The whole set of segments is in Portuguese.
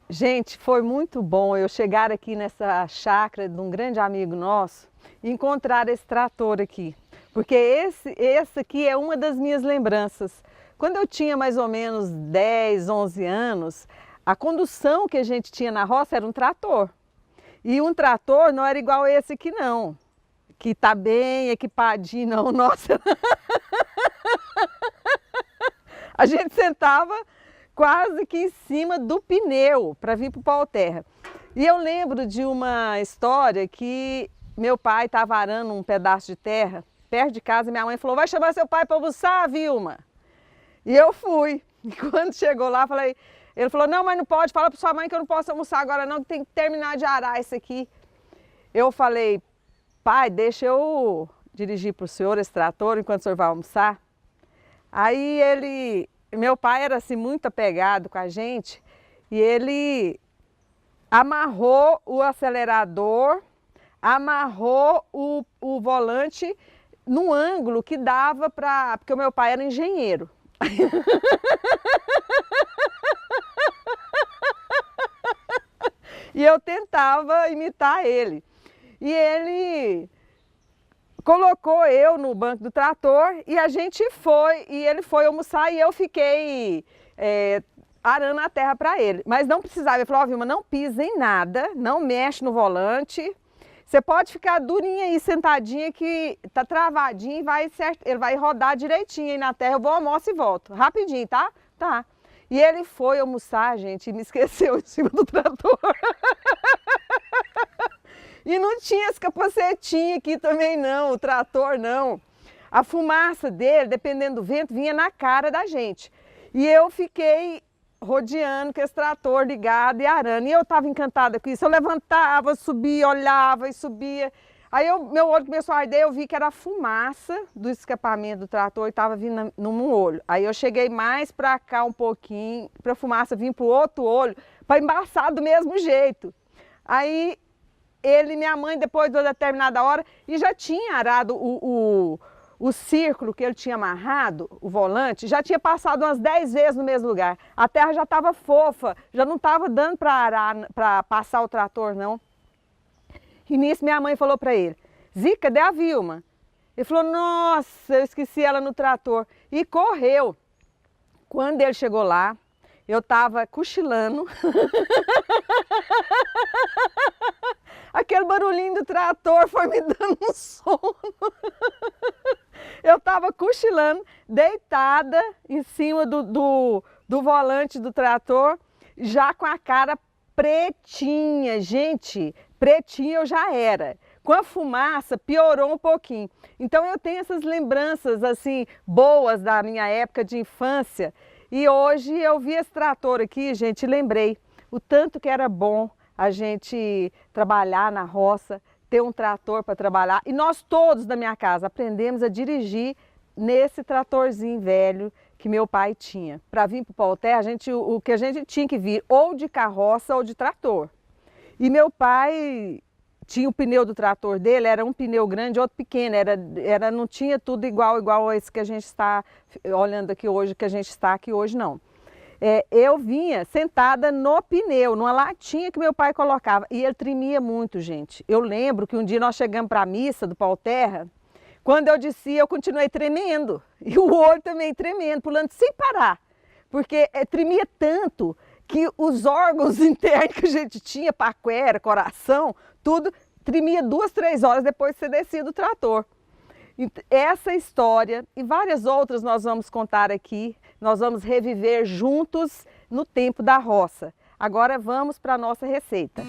Gente, foi muito bom eu chegar aqui nessa chácara de um grande amigo nosso e encontrar esse trator aqui. Porque esse aqui é uma das minhas lembranças. Quando eu tinha mais ou menos 10, 11 anos, a condução que a gente tinha na roça era um trator. E um trator não era igual esse aqui não, que está bem equipadinho, não, nossa. A gente sentava quase que em cima do pneu para vir para o pau-terra. E eu lembro de uma história que meu pai estava arando um pedaço de terra perto de casa e minha mãe falou: vai chamar seu pai para almoçar, Vilma? E eu fui. E quando chegou lá, ele falou: não, mas não pode, fala para sua mãe que eu não posso almoçar agora não, que tem que terminar de arar isso aqui. Eu falei: pai, deixa eu dirigir para o senhor esse trator enquanto o senhor vai almoçar. Aí meu pai era assim muito apegado com a gente e ele amarrou o acelerador, amarrou o volante num ângulo que dava para... porque o meu pai era engenheiro. E eu tentava imitar ele. E ele colocou eu no banco do trator e a gente foi, e ele foi almoçar e eu fiquei arando a terra para ele. Mas não precisava, ele falou: ó, Vilma, não pisa em nada, não mexe no volante, você pode ficar durinha aí, sentadinha, que tá travadinho e vai certo, ele vai rodar direitinho aí na terra, eu vou, almoço e volto, rapidinho, tá? Tá. E ele foi almoçar, gente, e me esqueceu em cima do trator. E não tinha esse capacetinho aqui também não, o trator não. A fumaça dele, dependendo do vento, vinha na cara da gente. E eu fiquei rodeando com esse trator ligado e arando. E eu estava encantada com isso. Eu levantava, subia, olhava e subia. Aí meu olho começou a arder, eu vi que era a fumaça do escapamento do trator e estava vindo num olho. Aí eu cheguei mais para cá um pouquinho, para a fumaça vir para o outro olho, para embaçar do mesmo jeito. Aí ele e minha mãe, depois de uma determinada hora, e já tinha arado o círculo que ele tinha amarrado, o volante, já tinha passado umas 10 vezes no mesmo lugar. A terra já estava fofa, já não estava dando para arar, para passar o trator, não. E nisso minha mãe falou para ele: Zica, cadê a Vilma? Ele falou: nossa, eu esqueci ela no trator. E correu. Quando ele chegou lá, eu estava cochilando. Aquele barulhinho do trator foi me dando um sono. Eu estava cochilando, deitada em cima do volante do trator, já com a cara pretinha. Gente, pretinha eu já era. Com a fumaça piorou um pouquinho. Então eu tenho essas lembranças assim boas da minha época de infância. E hoje eu vi esse trator aqui, gente, lembrei o tanto que era bom a gente trabalhar na roça, ter um trator para trabalhar. E nós todos da minha casa aprendemos a dirigir nesse tratorzinho velho que meu pai tinha. Para vir para o pau-terra, o que a gente tinha que vir ou de carroça ou de trator. E meu pai tinha o pneu do trator dele, era um pneu grande, outro pequeno, não tinha tudo igual a esse que a gente está olhando aqui hoje, que a gente está aqui hoje, não. Eu vinha sentada no pneu, numa latinha que meu pai colocava, e ele tremia muito, gente. Eu lembro que um dia nós chegamos para a missa do pau-terra, quando eu desci eu continuei tremendo, e o olho também tremendo, pulando sem parar, porque tremia tanto que os órgãos internos que a gente tinha, paquera, coração, tudo, tremia 2, 3 horas depois de você descia do trator. Essa história e várias outras nós vamos contar aqui, nós vamos reviver juntos no tempo da roça. Agora vamos para a nossa receita.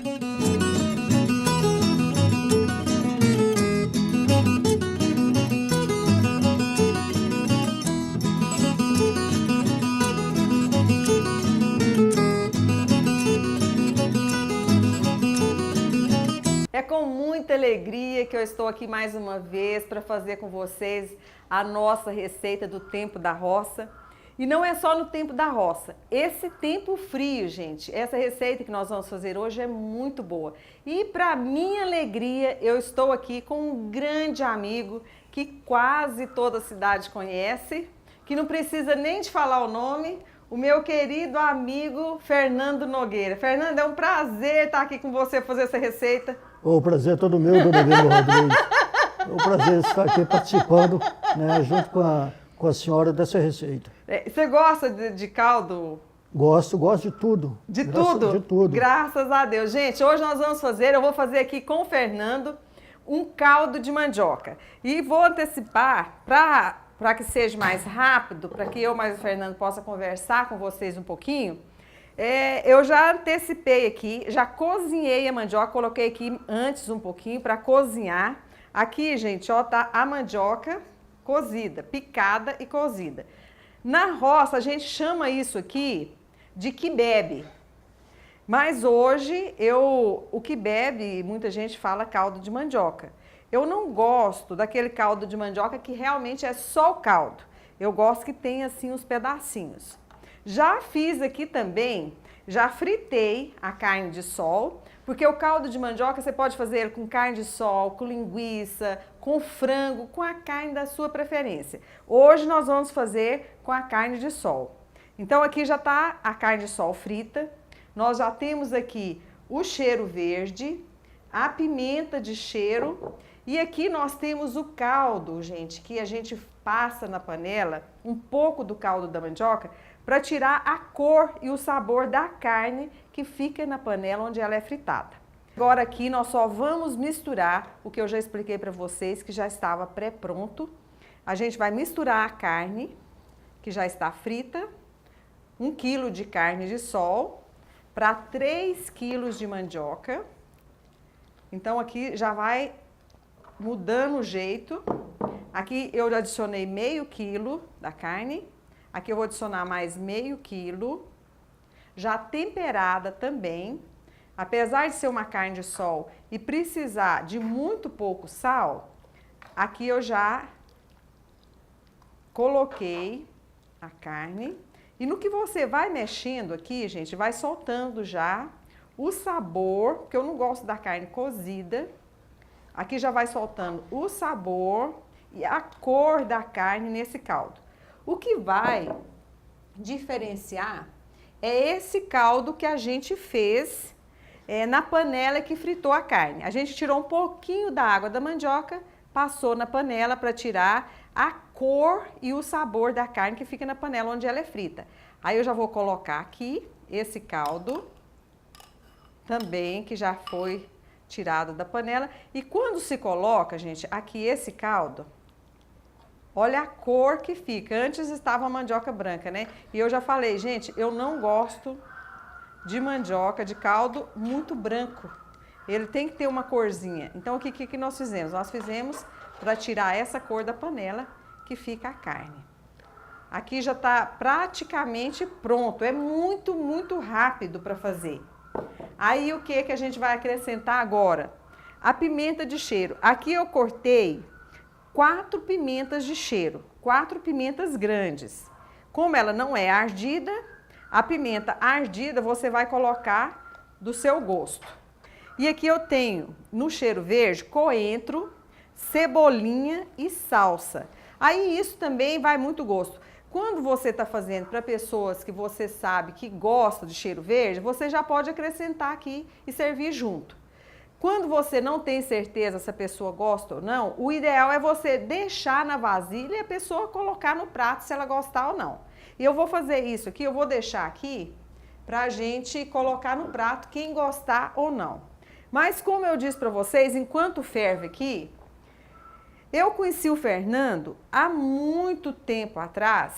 É com muita alegria que eu estou aqui mais uma vez para fazer com vocês a nossa receita do tempo da roça. E não é só no tempo da roça, esse tempo frio, gente, essa receita que nós vamos fazer hoje é muito boa. E para minha alegria, eu estou aqui com um grande amigo que quase toda a cidade conhece, que não precisa nem de falar o nome, o meu querido amigo Fernando Nogueira. Fernando, é um prazer estar aqui com você fazer essa receita. O prazer é todo meu, dona Vilma Rodrigues. É um prazer estar aqui participando, né, junto com a senhora dessa receita. Você gosta de caldo? Gosto de tudo. De tudo? De tudo. Graças a Deus. Gente, hoje nós vamos fazer, eu vou fazer aqui com o Fernando, um caldo de mandioca. E vou antecipar para que seja mais rápido, para que eu mais o Fernando possa conversar com vocês um pouquinho. Eu já antecipei aqui, já cozinhei a mandioca, coloquei aqui antes um pouquinho para cozinhar. Aqui, gente, ó, tá a mandioca cozida, picada e cozida. Na roça, a gente chama isso aqui de quibe. Mas hoje, o quibe, muita gente fala caldo de mandioca. Eu não gosto daquele caldo de mandioca que realmente é só o caldo. Eu gosto que tenha assim uns pedacinhos. Já fiz aqui também, já fritei a carne de sol, porque o caldo de mandioca você pode fazer ele com carne de sol, com linguiça, com frango, com a carne da sua preferência. Hoje nós vamos fazer com a carne de sol. Então aqui já está a carne de sol frita, nós já temos aqui o cheiro verde, a pimenta de cheiro e aqui nós temos o caldo, gente, que a gente passa na panela, um pouco do caldo da mandioca, para tirar a cor e o sabor da carne que fica na panela onde ela é fritada. Agora aqui nós só vamos misturar o que eu já expliquei para vocês, que já estava pré-pronto. A gente vai misturar a carne, que já está frita, 1 quilo de carne de sol, para 3 quilos de mandioca. Então aqui já vai mudando o jeito. Aqui eu adicionei meio quilo da carne. Aqui eu vou adicionar mais meio quilo, já temperada também. Apesar de ser uma carne de sol e precisar de muito pouco sal, aqui eu já coloquei a carne. E no que você vai mexendo aqui, gente, vai soltando já o sabor, porque eu não gosto da carne cozida. Aqui já vai soltando o sabor e a cor da carne nesse caldo. O que vai diferenciar é esse caldo que a gente fez na panela que fritou a carne. A gente tirou um pouquinho da água da mandioca, passou na panela para tirar a cor e o sabor da carne que fica na panela onde ela é frita. Aí eu já vou colocar aqui esse caldo também, que já foi tirado da panela. E quando se coloca, gente, aqui esse caldo, olha a cor que fica. Antes estava a mandioca branca, né? E eu já falei, gente, eu não gosto de mandioca, de caldo muito branco. Ele tem que ter uma corzinha. Então, o que nós fizemos? Nós fizemos para tirar essa cor da panela que fica a carne. Aqui já está praticamente pronto. É muito, muito rápido para fazer. Aí, o que a gente vai acrescentar agora? A pimenta de cheiro. Aqui eu cortei 4 pimentas de cheiro, 4 pimentas grandes. Como ela não é ardida, a pimenta ardida você vai colocar do seu gosto. E aqui eu tenho, no cheiro verde, coentro, cebolinha e salsa. Aí isso também vai muito gosto. Quando você está fazendo para pessoas que você sabe que gostam de cheiro verde, você já pode acrescentar aqui e servir junto. Quando você não tem certeza se a pessoa gosta ou não, o ideal é você deixar na vasilha e a pessoa colocar no prato se ela gostar ou não. E eu vou fazer isso aqui, eu vou deixar aqui para a gente colocar no prato, quem gostar ou não. Mas como eu disse para vocês, enquanto ferve aqui, eu conheci o Fernando há muito tempo atrás,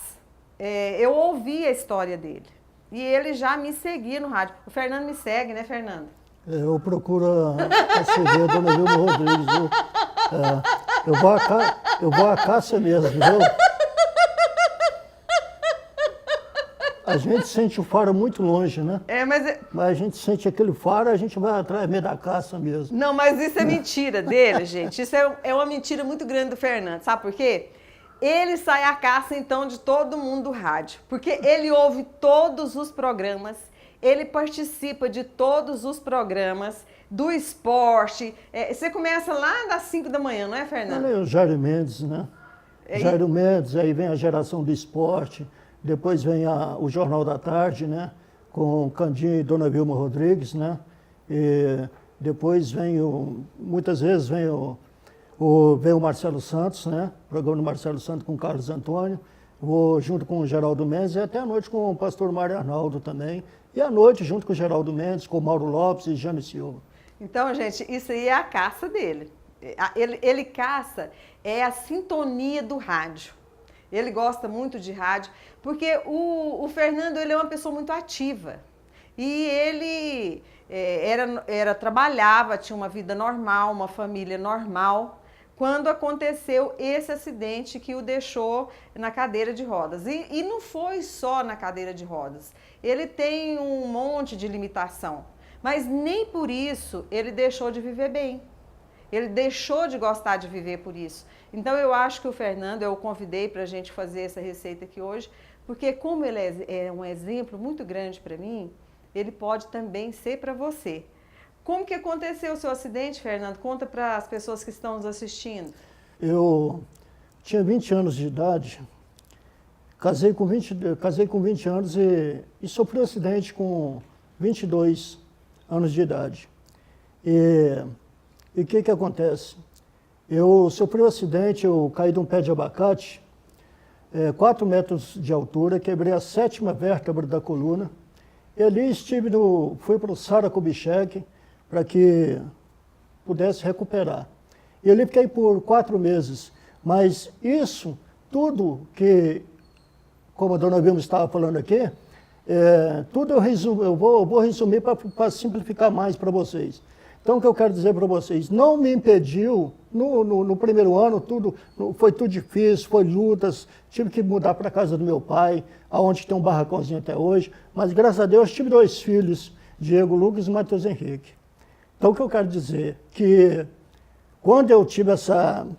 eu ouvi a história dele. E ele já me seguia no rádio. O Fernando me segue, né, Fernando? Eu procuro seguir a dona Vilma Rodrigues, viu? Eu vou à caça mesmo, viu? A gente sente o faro muito longe, né? Mas a gente sente aquele faro, a gente vai atrás meio da caça mesmo. Não, mas isso é mentira dele, gente. Isso é uma mentira muito grande do Fernando. Sabe por quê? Ele sai à caça, então, de todo mundo do rádio. Porque ele ouve todos os programas, ele participa de todos os programas, do esporte. Você começa lá das 5 da manhã, não é, Fernando? Olha aí o Jairo Mendes, né? Jairo Mendes, aí vem a geração do esporte. Depois vem o Jornal da Tarde, né? Com Candinha e Dona Vilma Rodrigues, né? E depois muitas vezes vem o Marcelo Santos, né? O programa do Marcelo Santos com o Carlos Antônio. Vou junto com o Geraldo Mendes e até à noite com o pastor Mário Arnaldo também. E à noite junto com o Geraldo Mendes, com o Mauro Lopes e Jane Silva. Então, gente, isso aí é a caça dele. Ele caça a sintonia do rádio. Ele gosta muito de rádio, porque o Fernando ele é uma pessoa muito ativa. E ele trabalhava, tinha uma vida normal, uma família normal, quando aconteceu esse acidente que o deixou na cadeira de rodas. E não foi só na cadeira de rodas. Ele tem um monte de limitação, mas nem por isso ele deixou de viver bem. Ele deixou de gostar de viver por isso. Então eu acho que o Fernando, eu o convidei para a gente fazer essa receita aqui hoje, porque como ele é um exemplo muito grande para mim, ele pode também ser para você. Como que aconteceu o seu acidente, Fernando? Conta para as pessoas que estão nos assistindo. Eu tinha 20 anos de idade, casei com 20 anos e sofri um acidente com 22 anos de idade. E o que acontece? Eu sofri um acidente, eu caí de um pé de abacate, 4 metros de altura, quebrei a 7ª vértebra da coluna. E ali fui para o Sara Kubitschek para que pudesse recuperar. E ali fiquei por 4 meses. Mas isso, tudo que, como a dona Vilma estava falando aqui, tudo eu vou resumir para simplificar mais para vocês. Então, o que eu quero dizer para vocês, não me impediu, no primeiro ano, foi tudo difícil, foi lutas, tive que mudar para a casa do meu pai, aonde tem um barracãozinho até hoje, mas graças a Deus tive 2 filhos, Diego Lucas e Matheus Henrique. Então, o que eu quero dizer, que quando eu tive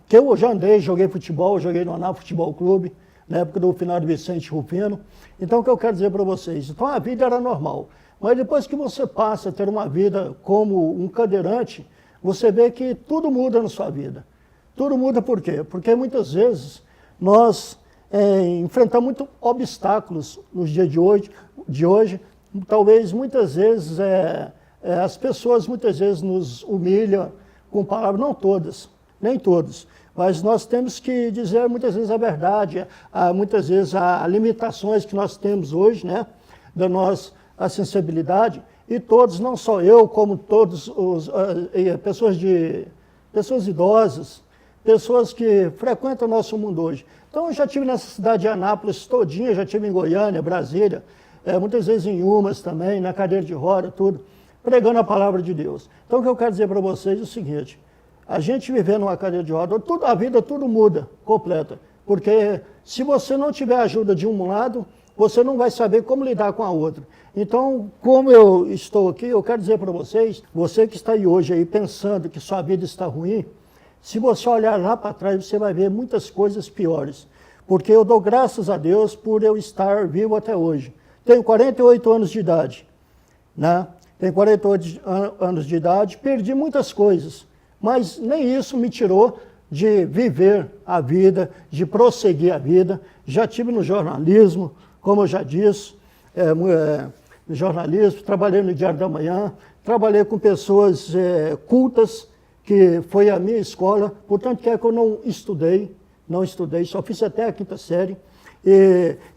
que eu já joguei futebol, joguei no Aná Futebol Clube, na época do finado Vicente Rufino, então o que eu quero dizer para vocês, então a vida era normal. Mas depois que você passa a ter uma vida como um cadeirante, você vê que tudo muda na sua vida. Tudo muda por quê? Porque muitas vezes nós enfrentamos muitos obstáculos nos dias de hoje. Talvez muitas vezes as pessoas muitas vezes nos humilham com palavras, não todas, nem todos. Mas nós temos que dizer muitas vezes a verdade, muitas vezes as limitações que nós temos hoje, né, a sensibilidade, e todos, não só eu, como todos pessoas idosas, pessoas que frequentam o nosso mundo hoje. Então, eu já estive nessa cidade de Anápolis todinha, já estive em Goiânia, Brasília, muitas vezes em Umas também, na cadeira de roda, tudo, pregando a palavra de Deus. Então, o que eu quero dizer para vocês é o seguinte, a gente vivendo numa cadeira de roda, a vida tudo muda, completa, porque se você não tiver a ajuda de um lado, você não vai saber como lidar com a outra. Então, como eu estou aqui, eu quero dizer para vocês, você que está aí hoje aí pensando que sua vida está ruim, se você olhar lá para trás, você vai ver muitas coisas piores. Porque eu dou graças a Deus por eu estar vivo até hoje. Tenho 48 anos de idade, né? Tenho 48 anos de idade, perdi muitas coisas, mas nem isso me tirou de viver a vida, de prosseguir a vida. Já tive no jornalismo, como eu já disse, no jornalismo, trabalhei no Diário da Manhã, trabalhei com pessoas cultas, que foi a minha escola, portanto que é que eu não estudei, só fiz até a 5ª série.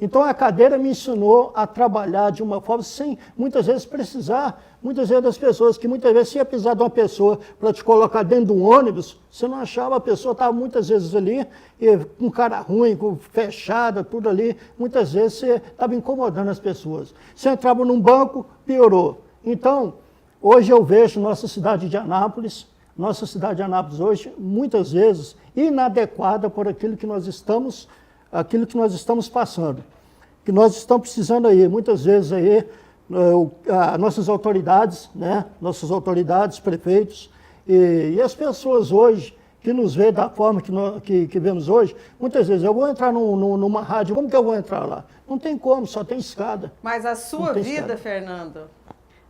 Então a cadeira me ensinou a trabalhar de uma forma sem muitas vezes precisar, muitas vezes das pessoas, que muitas vezes você ia precisar de uma pessoa para te colocar dentro de um ônibus, você não achava, a pessoa estava muitas vezes ali, com cara ruim, com fechada, tudo ali, muitas vezes você estava incomodando as pessoas. Você entrava num banco, piorou. Então, hoje eu vejo nossa cidade de Anápolis hoje, muitas vezes, inadequada por aquilo que nós estamos passando. Que nós estamos precisando aí, muitas vezes aí, nossas autoridades, né? Nossas autoridades, prefeitos, e as pessoas hoje, que nos vê da forma que vemos hoje, muitas vezes eu vou entrar numa rádio, como que eu vou entrar lá? Não tem como, só tem escada. Mas a sua vida, Fernando,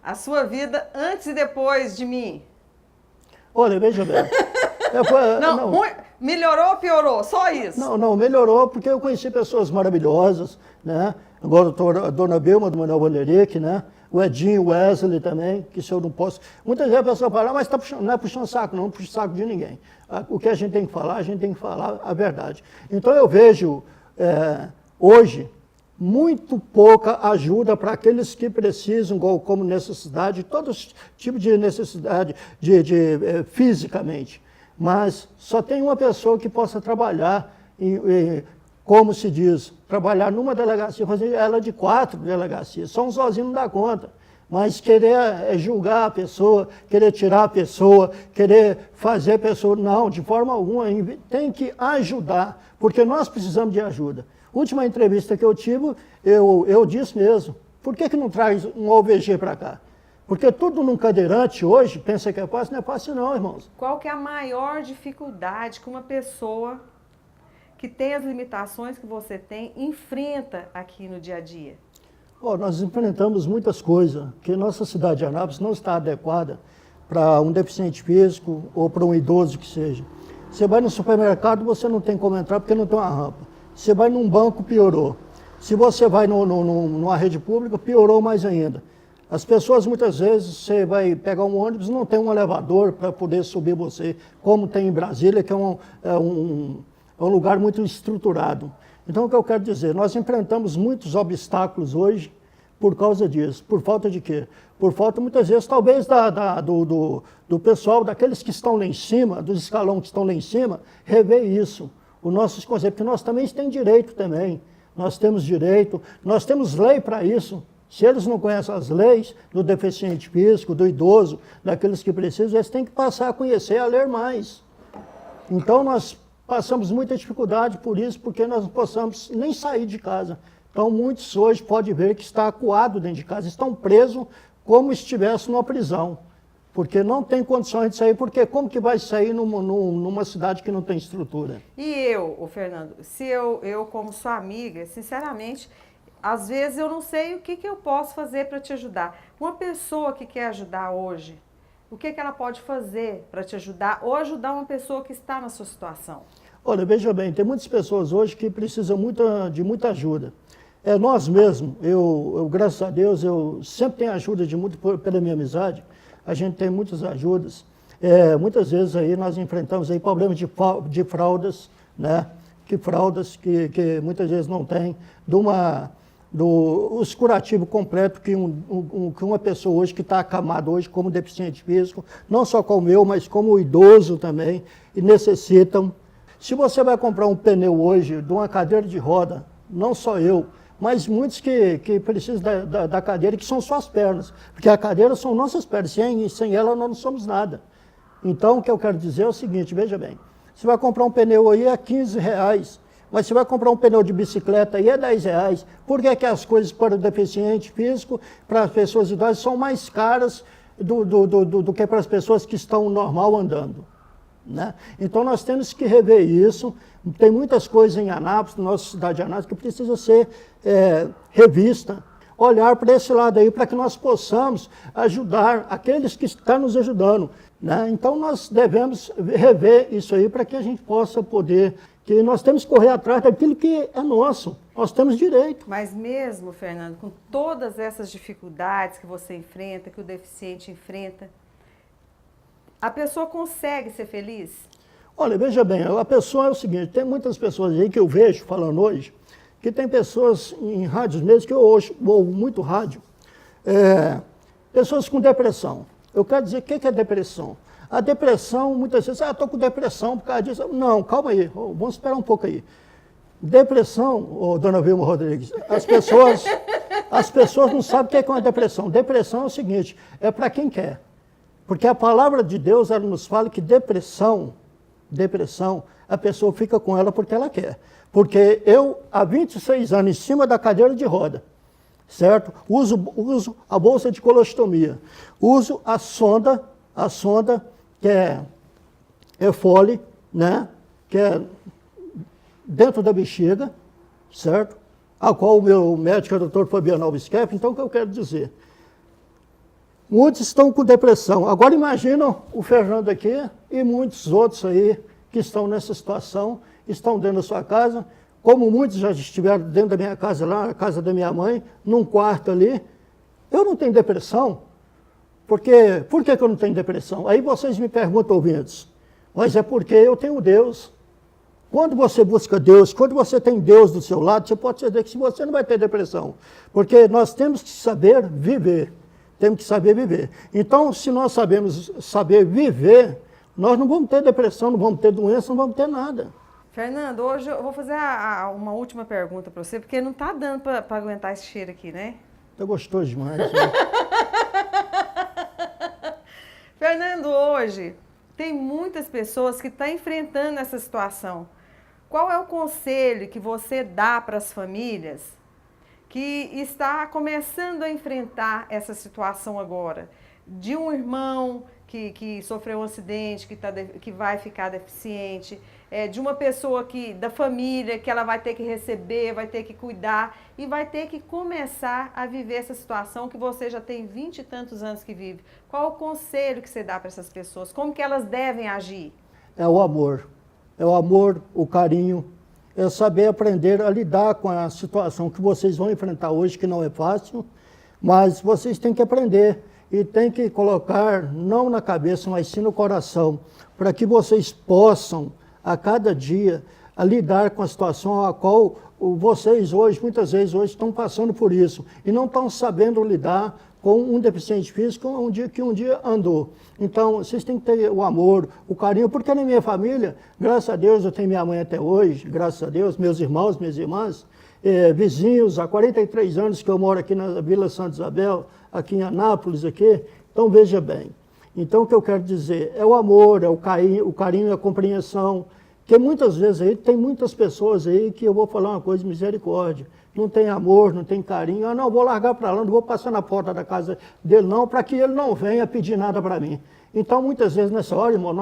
a sua vida antes e depois de mim? Olha, veja bem. Não, melhorou ou piorou? Só isso? Não, melhorou porque eu conheci pessoas maravilhosas, né? Agora a dona Belma, do Manuel Valeric, né? O Edinho, o Wesley também, que se eu não posso... Muitas vezes a pessoa fala, mas não é puxando saco, não puxa saco de ninguém. O que a gente tem que falar, a gente tem que falar a verdade. Então eu vejo, hoje, muito pouca ajuda para aqueles que precisam, como necessidade, todo tipo de necessidade fisicamente. Mas só tem uma pessoa que possa trabalhar, como se diz, trabalhar numa delegacia, fazer ela de 4 delegacias. Só um sozinho não dá conta. Mas querer julgar a pessoa, querer tirar a pessoa, querer fazer a pessoa... Não, de forma alguma, tem que ajudar, porque nós precisamos de ajuda. Última entrevista que eu tive, eu disse mesmo, por que não traz um OVG para cá? Porque tudo num cadeirante hoje, pensa que é fácil, não é fácil não, irmãos. Qual que é a maior dificuldade que uma pessoa que tem as limitações que você tem enfrenta aqui no dia a dia? Nós enfrentamos muitas coisas, que nossa cidade de Anápolis não está adequada para um deficiente físico ou para um idoso que seja. Você vai no supermercado, você não tem como entrar porque não tem uma rampa. Você vai num banco, piorou. Se você vai numa rede pública, piorou mais ainda. As pessoas, muitas vezes, você vai pegar um ônibus, não tem um elevador para poder subir você, como tem em Brasília, que é um lugar muito estruturado. Então, o que eu quero dizer, nós enfrentamos muitos obstáculos hoje por causa disso. Por falta de quê? Por falta, muitas vezes, talvez, do pessoal, daqueles que estão lá em cima, dos escalões que estão lá em cima, rever isso. Os nossos conceitos, porque nós também temos direito também. Nós temos direito, nós temos lei para isso. Se eles não conhecem as leis do deficiente físico, do idoso, daqueles que precisam, eles têm que passar a conhecer, a ler mais. Então, nós passamos muita dificuldade por isso, porque nós não possamos nem sair de casa. Então, muitos hoje podem ver que está acuado dentro de casa, estão presos como se estivesse numa prisão. Porque não tem condições de sair, porque como que vai sair numa cidade que não tem estrutura? E Fernando, se eu como sua amiga, sinceramente, às vezes eu não sei o que eu posso fazer para te ajudar. Uma pessoa que quer ajudar hoje, o que ela pode fazer para te ajudar ou ajudar uma pessoa que está na sua situação? Olha, veja bem, tem muitas pessoas hoje que precisam de muita ajuda. Nós mesmos, eu graças a Deus, eu sempre tenho ajuda pela minha amizade, a gente tem muitas ajudas. Muitas vezes aí nós enfrentamos aí problemas de fraldas, né? Fraldas que muitas vezes não tem, os curativos completos que uma pessoa hoje que está acamada hoje como deficiente físico, não só como eu, mas como o idoso também, e necessitam. Se você vai comprar um pneu hoje de uma cadeira de roda, não só eu, mas muitos que precisam da cadeira, que são só as pernas, porque a cadeira são nossas pernas, sem ela nós não somos nada. Então, o que eu quero dizer é o seguinte, veja bem, você vai comprar um pneu aí é R$15, mas você vai comprar um pneu de bicicleta aí é R$10. Por que as coisas para o deficiente físico, para as pessoas idosas, são mais caras do que para as pessoas que estão normal andando? Né? Então nós temos que rever isso. Tem muitas coisas em Anápolis, na nossa cidade de Anápolis, que precisa ser revista. Olhar para esse lado aí, para que nós possamos ajudar aqueles que estão nos ajudando. Né? Então nós devemos rever isso aí para que a gente possa poder, que nós temos que correr atrás daquilo que é nosso, nós temos direito. Mas mesmo, Fernando, com todas essas dificuldades que você enfrenta, que o deficiente enfrenta, a pessoa consegue ser feliz? Olha, veja bem, a pessoa é o seguinte, tem muitas pessoas aí que eu vejo falando hoje, que tem pessoas em rádios mesmo, que eu hoje ouvo muito rádio, pessoas com depressão. Eu quero dizer, o que é depressão? A depressão, muitas vezes, estou com depressão por causa disso. Não, calma aí, vamos esperar um pouco aí. Depressão, dona Vilma Rodrigues, as pessoas não sabem o que é uma depressão. Depressão é o seguinte, é para quem quer. Porque a palavra de Deus, ela nos fala que depressão, a pessoa fica com ela porque ela quer. Porque eu, há 26 anos, em cima da cadeira de roda, certo? Uso a bolsa de colostomia, uso a sonda que é Foley, né? Que é dentro da bexiga, certo? A qual o meu médico é o Dr. Fabiano Alves Kepp. Então, o que eu quero dizer? Muitos estão com depressão. Agora imagina o Fernando aqui e muitos outros aí que estão nessa situação, estão dentro da sua casa, como muitos já estiveram dentro da minha casa lá, na casa da minha mãe, num quarto ali. Eu não tenho depressão. Por que eu não tenho depressão? Aí vocês me perguntam, ouvintes, mas é porque eu tenho Deus. Quando você busca Deus, quando você tem Deus do seu lado, você pode dizer que você não vai ter depressão. Porque nós temos que saber viver. Temos que saber viver. Então, se nós sabemos saber viver, nós não vamos ter depressão, não vamos ter doença, não vamos ter nada. Fernando, hoje eu vou fazer uma última pergunta para você, porque não está dando para aguentar esse cheiro aqui, né? Tá gostoso demais. Né? Fernando, hoje tem muitas pessoas que estão enfrentando essa situação. Qual é o conselho que você dá para as famílias que está começando a enfrentar essa situação agora? De um irmão que sofreu um acidente, que vai ficar deficiente, de uma pessoa da família que ela vai ter que receber, vai ter que cuidar e vai ter que começar a viver essa situação que você já tem 20 e tantos anos que vive. Qual o conselho que você dá para essas pessoas? Como que elas devem agir? É o amor. É o amor, o carinho, é saber aprender a lidar com a situação que vocês vão enfrentar hoje, que não é fácil, mas vocês têm que aprender e têm que colocar, não na cabeça, mas sim no coração, para que vocês possam, a cada dia, a lidar com a situação a qual vocês hoje, muitas vezes hoje, estão passando por isso e não estão sabendo lidar com um deficiente físico que um dia andou. Então, vocês têm que ter o amor, o carinho, porque na minha família, graças a Deus, eu tenho minha mãe até hoje, graças a Deus, meus irmãos, minhas irmãs, vizinhos, há 43 anos que eu moro aqui na Vila Santa Isabel, aqui em Anápolis, aqui. Então, veja bem. Então, o que eu quero dizer é o amor, é o carinho e a compreensão, que muitas vezes aí, tem muitas pessoas aí que eu vou falar uma coisa de misericórdia, não tem amor, não tem carinho, não, vou largar para lá, não vou passar na porta da casa dele não, para que ele não venha pedir nada para mim. Então, muitas vezes nessa hora, irmão,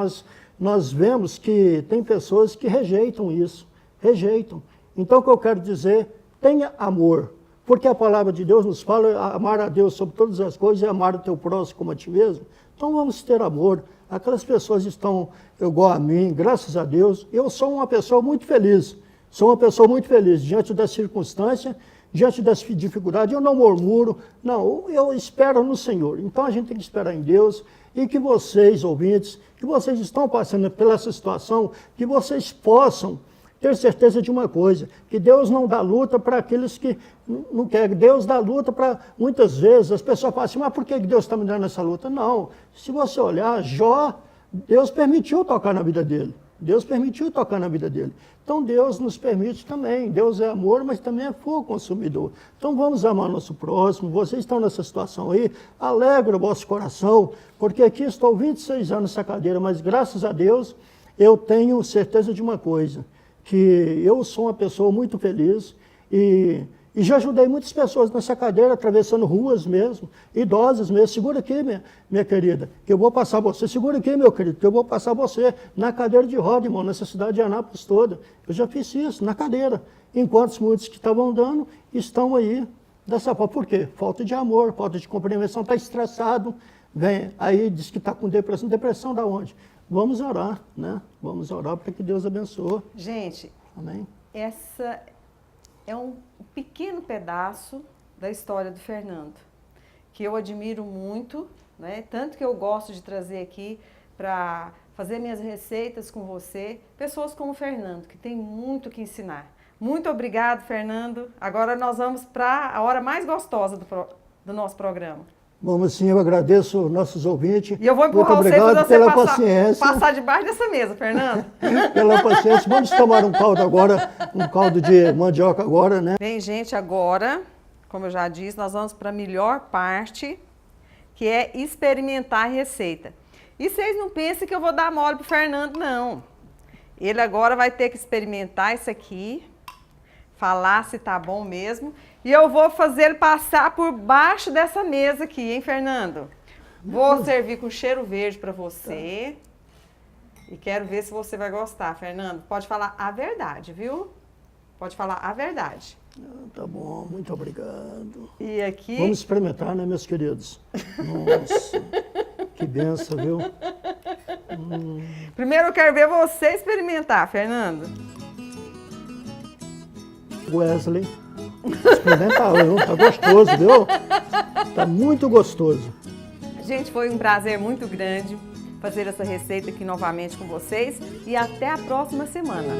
nós vemos que tem pessoas que rejeitam isso, rejeitam. Então, o que eu quero dizer, tenha amor, porque a palavra de Deus nos fala, amar a Deus sobre todas as coisas e amar o teu próximo como a ti mesmo. Então, vamos ter amor. Aquelas pessoas estão igual a mim, graças a Deus, eu sou uma pessoa muito feliz. Sou uma pessoa muito feliz diante das circunstâncias, diante das dificuldades. Eu não murmuro, não, eu espero no Senhor. Então a gente tem que esperar em Deus e que vocês, ouvintes, que vocês estão passando pela essa situação, que vocês possam ter certeza de uma coisa, que Deus não dá luta para aqueles que não querem. Deus dá luta para, muitas vezes, as pessoas falam assim, mas por que Deus está me dando essa luta? Não, se você olhar, Jó, Deus permitiu tocar na vida dele. Deus permitiu tocar na vida dele. Então Deus nos permite também. Deus é amor, mas também é fogo consumidor. Então vamos amar nosso próximo. Vocês estão nessa situação aí, alegra o vosso coração, porque aqui estou 26 anos nessa cadeira, mas graças a Deus eu tenho certeza de uma coisa, que eu sou uma pessoa muito feliz e já ajudei muitas pessoas nessa cadeira, atravessando ruas mesmo, idosas mesmo. Segura aqui, minha querida, que eu vou passar você. Segura aqui, meu querido, que eu vou passar você na cadeira de roda, irmão, nessa cidade de Anápolis toda. Eu já fiz isso, na cadeira. Enquanto muitos que estavam dando estão aí dessa forma. Por quê? Falta de amor, falta de compreensão, está estressado. Vem, aí diz que está com depressão. Depressão da onde? Vamos orar, né? Vamos orar para que Deus abençoe. Gente, amém. Essa é um pequeno pedaço da história do Fernando, que eu admiro muito, né? Tanto que eu gosto de trazer aqui para fazer minhas receitas com você, pessoas como o Fernando, que tem muito que ensinar. Muito obrigado, Fernando. Agora nós vamos para a hora mais gostosa do nosso programa. Vamos sim, eu agradeço nossos ouvintes. E eu vou empurrar muito você para obrigado você pela paciência. passar debaixo dessa mesa, Fernando. Pela paciência. Vamos tomar um caldo agora, um caldo de mandioca agora, né? Bem, gente, agora, como eu já disse, nós vamos para a melhor parte, que é experimentar a receita. E vocês não pensem que eu vou dar mole pro Fernando, não. Ele agora vai ter que experimentar isso aqui, falar se tá bom mesmo. E eu vou fazer ele passar por baixo dessa mesa aqui, hein, Fernando? Vou servir com cheiro verde para você. E quero ver se você vai gostar, Fernando. Pode falar a verdade, viu? Pode falar a verdade. Tá bom, muito obrigado. E aqui... Vamos experimentar, né, meus queridos? Nossa, que benção, viu? Primeiro eu quero ver você experimentar, Fernando. Wesley, experimentar, viu? Tá gostoso, viu? Tá muito gostoso. Gente, foi um prazer muito grande fazer essa receita aqui novamente com vocês. E até a próxima semana.